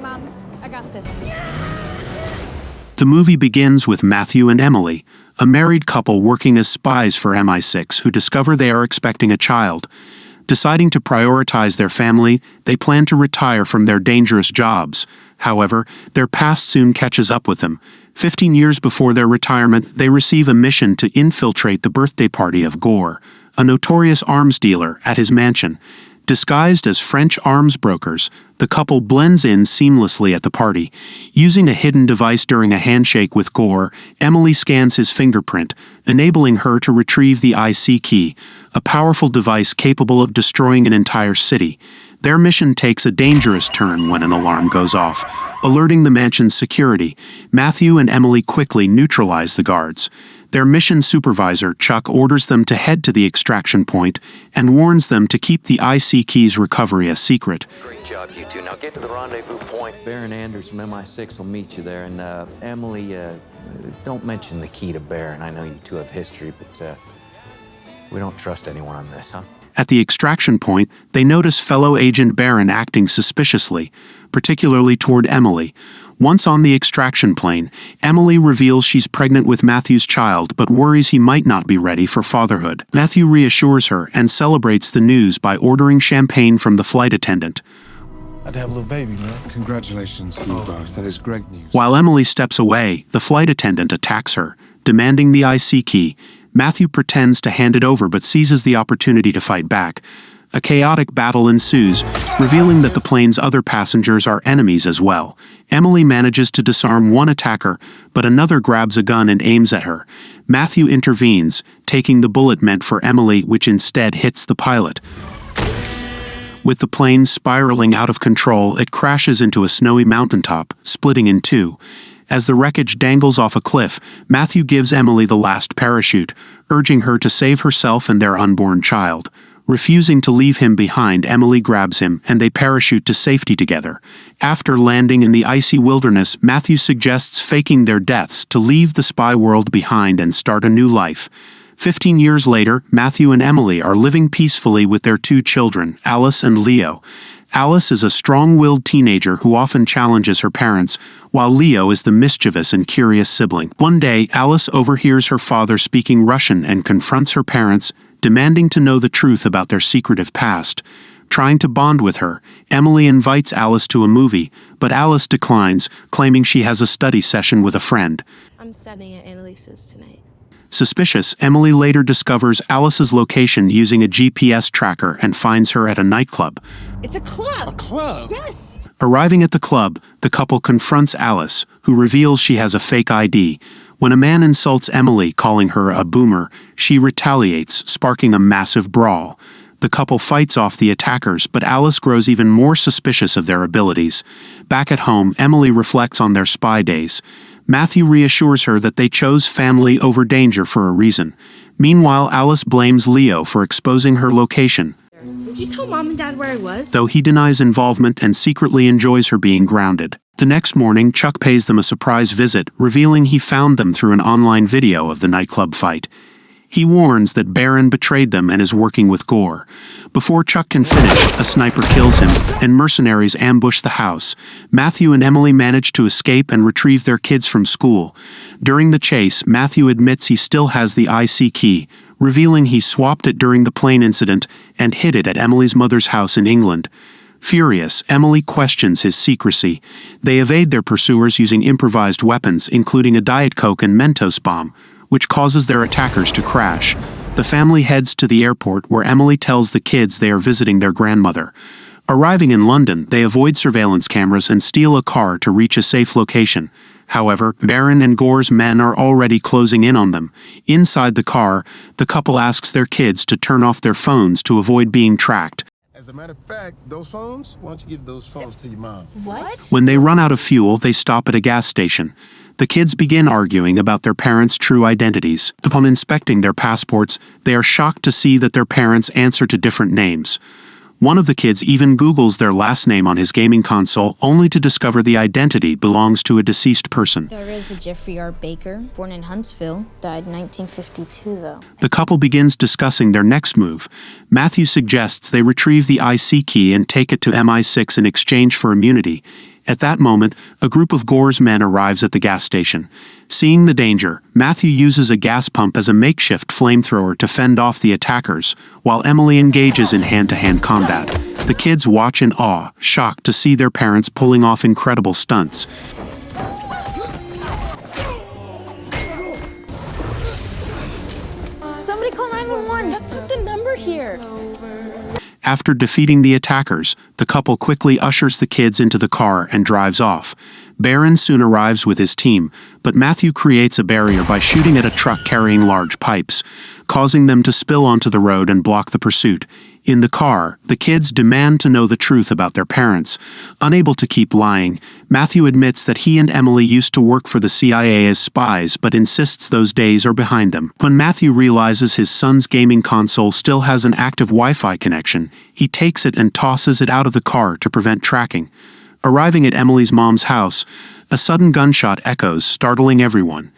Mom. I got this. The movie begins with Matthew and Emily, a married couple working as spies for MI6 who discover they are expecting a child. Deciding to prioritize their family, they plan to retire from their dangerous jobs. However, their past soon catches up with them. 15 years before their retirement, they receive a mission to infiltrate the birthday party of Gore, a notorious arms dealer, at his mansion. Disguised as French arms brokers, the couple blends in seamlessly at the party. Using a hidden device during a handshake with Gore, Emily scans his fingerprint, enabling her to retrieve the IC key, a powerful device capable of destroying an entire city. Their mission takes a dangerous turn when an alarm goes off, alerting the mansion's security. Matthew and Emily quickly neutralize the guards. Their mission supervisor, Chuck, orders them to head to the extraction point and warns them to keep the IC key's recovery a secret. Great job, you two. Now get to the rendezvous point. Baron Anders from MI6 will meet you there. And Emily, don't mention the key to Baron. I know you two have history, but we don't trust anyone on this, huh? At the extraction point, they notice fellow agent Baron acting suspiciously, particularly toward Emily. Once on the extraction plane, Emily reveals she's pregnant with Matthew's child but worries he might not be ready for fatherhood. Matthew reassures her and celebrates the news by ordering champagne from the flight attendant. I'd have a little baby, man. Congratulations to you both. That is great news. While Emily steps away, the flight attendant attacks her, demanding the IC key. Matthew pretends to hand it over but seizes the opportunity to fight back. A chaotic battle ensues, revealing that the plane's other passengers are enemies as well. Emily manages to disarm one attacker, but another grabs a gun and aims at her. Matthew intervenes, taking the bullet meant for Emily, which instead hits the pilot. With the plane spiraling out of control, it crashes into a snowy mountaintop, splitting in two. As the wreckage dangles off a cliff, Matthew gives Emily the last parachute, urging her to save herself and their unborn child. Refusing to leave him behind, Emily grabs him, and they parachute to safety together. After landing in the icy wilderness, Matthew suggests faking their deaths to leave the spy world behind and start a new life. 15 years later, Matthew and Emily are living peacefully with their two children, Alice and Leo. Alice is a strong-willed teenager who often challenges her parents, while Leo is the mischievous and curious sibling. One day, Alice overhears her father speaking Russian and confronts her parents, demanding to know the truth about their secretive past. Trying to bond with her, Emily invites Alice to a movie, but Alice declines, claiming she has a study session with a friend. I'm studying at Annalise's tonight. Suspicious, Emily later discovers Alice's location using a GPS tracker and finds her at a nightclub. It's a club! A club? Yes! Arriving at the club, the couple confronts Alice, who reveals she has a fake ID. When a man insults Emily, calling her a boomer, she retaliates, sparking a massive brawl. The couple fights off the attackers, but Alice grows even more suspicious of their abilities. Back at home, Emily reflects on their spy days. Matthew reassures her that they chose family over danger for a reason. Meanwhile, Alice blames Leo for exposing her location, Did you tell Mom and Dad where I was? though he denies involvement and secretly enjoys her being grounded. The next morning, Chuck pays them a surprise visit, revealing he found them through an online video of the nightclub fight. He warns that Baron betrayed them and is working with Gore. Before Chuck can finish, a sniper kills him, and mercenaries ambush the house. Matthew and Emily manage to escape and retrieve their kids from school. During the chase, Matthew admits he still has the IC key, revealing he swapped it during the plane incident and hid it at Emily's mother's house in England. Furious, Emily questions his secrecy. They evade their pursuers using improvised weapons, including a Diet Coke and Mentos bomb, which causes their attackers to crash. The family heads to the airport where Emily tells the kids they are visiting their grandmother. Arriving in London, they avoid surveillance cameras and steal a car to reach a safe location. However, Baron and Gore's men are already closing in on them. Inside the car, the couple asks their kids to turn off their phones to avoid being tracked. As a matter of fact, those phones, why don't you give those phones to your mom? What? When they run out of fuel, they stop at a gas station. The kids begin arguing about their parents' true identities. Upon inspecting their passports, they are shocked to see that their parents answer to different names. One of the kids even Googles their last name on his gaming console, only to discover the identity belongs to a deceased person. There is a Jeffrey R. Baker, born in Huntsville, died in 1952 though. The couple begins discussing their next move. Matthew suggests they retrieve the IC key and take it to MI6 in exchange for immunity. At that moment, a group of Gore's men arrives at the gas station. Seeing the danger, Matthew uses a gas pump as a makeshift flamethrower to fend off the attackers, while Emily engages in hand-to-hand combat. The kids watch in awe, shocked to see their parents pulling off incredible stunts. Somebody call 911. That's not the number here. After defeating the attackers, the couple quickly ushers the kids into the car and drives off. Baron soon arrives with his team, but Matthew creates a barrier by shooting at a truck carrying large pipes, causing them to spill onto the road and block the pursuit. In the car, the kids demand to know the truth about their parents. Unable to keep lying, Matthew admits that he and Emily used to work for the CIA as spies, but insists those days are behind them. When Matthew realizes his son's gaming console still has an active Wi-Fi connection, he takes it and tosses it out of the car to prevent tracking. Arriving at Emily's mom's house, a sudden gunshot echoes, startling everyone.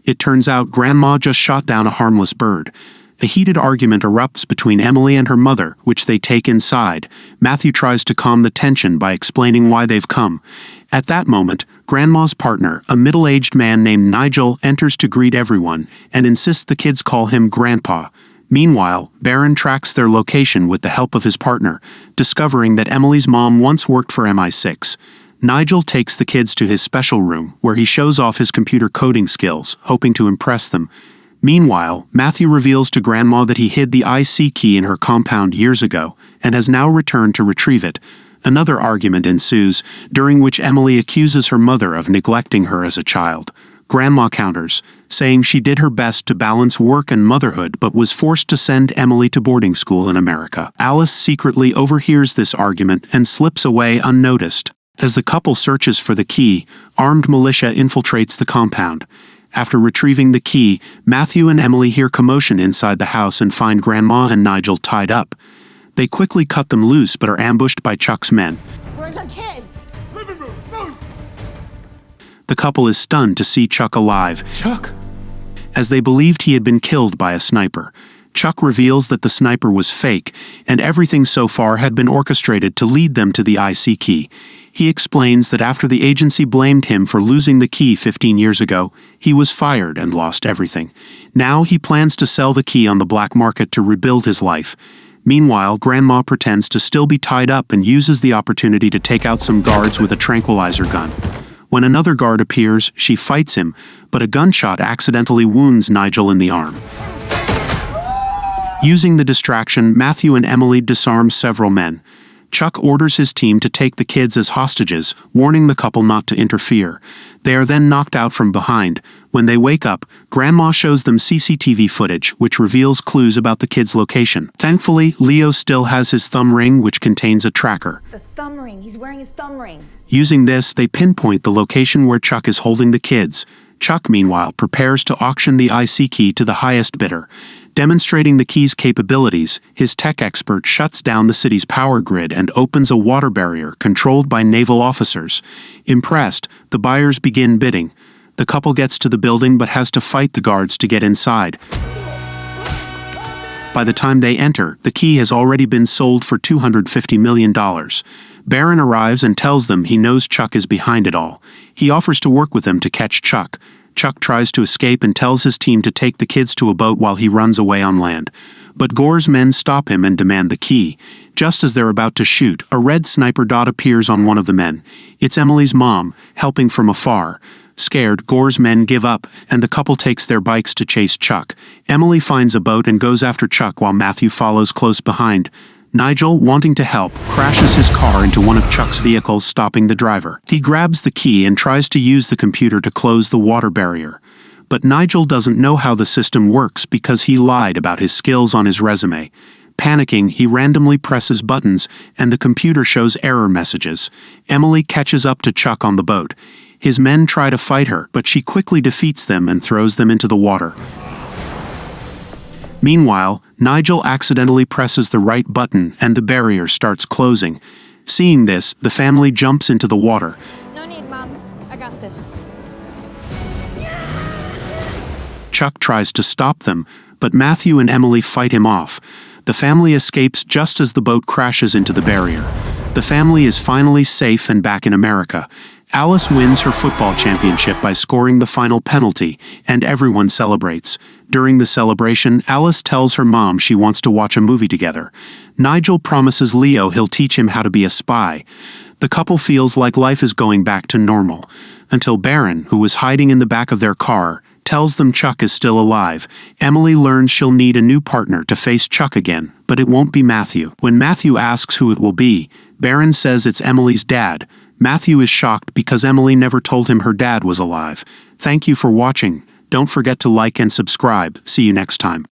It turns out Grandma just shot down a harmless bird. A heated argument erupts between Emily and her mother, which they take inside. Matthew tries to calm the tension by explaining why they've come. At that moment, Grandma's partner, a middle-aged man named Nigel, enters to greet everyone and insists the kids call him Grandpa. Meanwhile, Baron tracks their location with the help of his partner, discovering that Emily's mom once worked for MI6. Nigel takes the kids to his special room, where he shows off his computer coding skills, hoping to impress them. Meanwhile, Matthew reveals to Grandma that he hid the IC key in her compound years ago, and has now returned to retrieve it. Another argument ensues, during which Emily accuses her mother of neglecting her as a child. Grandma counters, saying she did her best to balance work and motherhood but was forced to send Emily to boarding school in America. Alice secretly overhears this argument and slips away unnoticed. As the couple searches for the key, armed militia infiltrates the compound. After retrieving the key, Matthew and Emily hear commotion inside the house and find Grandma and Nigel tied up. They quickly cut them loose but are ambushed by Chuck's men. Where's our kids? Living room, move! The couple is stunned to see Chuck alive, Chuck? as they believed he had been killed by a sniper. Chuck reveals that the sniper was fake, and everything so far had been orchestrated to lead them to the IC key. He explains that after the agency blamed him for losing the key 15 years ago, he was fired and lost everything. Now he plans to sell the key on the black market to rebuild his life. Meanwhile, Grandma pretends to still be tied up and uses the opportunity to take out some guards with a tranquilizer gun. When another guard appears, she fights him, but a gunshot accidentally wounds Nigel in the arm. Using the distraction, Matthew and Emily disarm several men. Chuck orders his team to take the kids as hostages, warning the couple not to interfere. They are then knocked out from behind. When they wake up, Grandma shows them CCTV footage, which reveals clues about the kids' location. Thankfully, Leo still has his thumb ring, which contains a tracker. The thumb ring. He's wearing his thumb ring. Using this, they pinpoint the location where Chuck is holding the kids. Chuck, meanwhile, prepares to auction the IC key to the highest bidder. Demonstrating the key's capabilities, his tech expert shuts down the city's power grid and opens a water barrier controlled by naval officers. Impressed, the buyers begin bidding. The couple gets to the building but has to fight the guards to get inside. By the time they enter, the key has already been sold for $250 million. Baron arrives and tells them he knows Chuck is behind it all. He offers to work with them to catch Chuck. Chuck tries to escape and tells his team to take the kids to a boat while he runs away on land. But Gore's men stop him and demand the key. Just as they're about to shoot, a red sniper dot appears on one of the men. It's Emily's mom, helping from afar. Scared, Gore's men give up, and the couple takes their bikes to chase Chuck. Emily finds a boat and goes after Chuck while Matthew follows close behind. Nigel, wanting to help, crashes his car into one of Chuck's vehicles, stopping the driver. He grabs the key and tries to use the computer to close the water barrier. But Nigel doesn't know how the system works because he lied about his skills on his resume. Panicking, he randomly presses buttons, and the computer shows error messages. Emily catches up to Chuck on the boat. His men try to fight her, but she quickly defeats them and throws them into the water. Meanwhile, Nigel accidentally presses the right button and the barrier starts closing. Seeing this, the family jumps into the water. No need, Mom. I got this. Chuck tries to stop them, but Matthew and Emily fight him off. The family escapes just as the boat crashes into the barrier. The family is finally safe and back in America. Alice wins her football championship by scoring the final penalty, and everyone celebrates. During the celebration, Alice tells her mom she wants to watch a movie together. Nigel promises Leo he'll teach him how to be a spy. The couple feels like life is going back to normal, until Baron, who was hiding in the back of their car, tells them Chuck is still alive. Emily learns she'll need a new partner to face Chuck again, but it won't be Matthew. When Matthew asks who it will be, Baron says it's Emily's dad. Matthew is shocked because Emily never told him her dad was alive. Thank you for watching. Don't forget to like and subscribe. See you next time.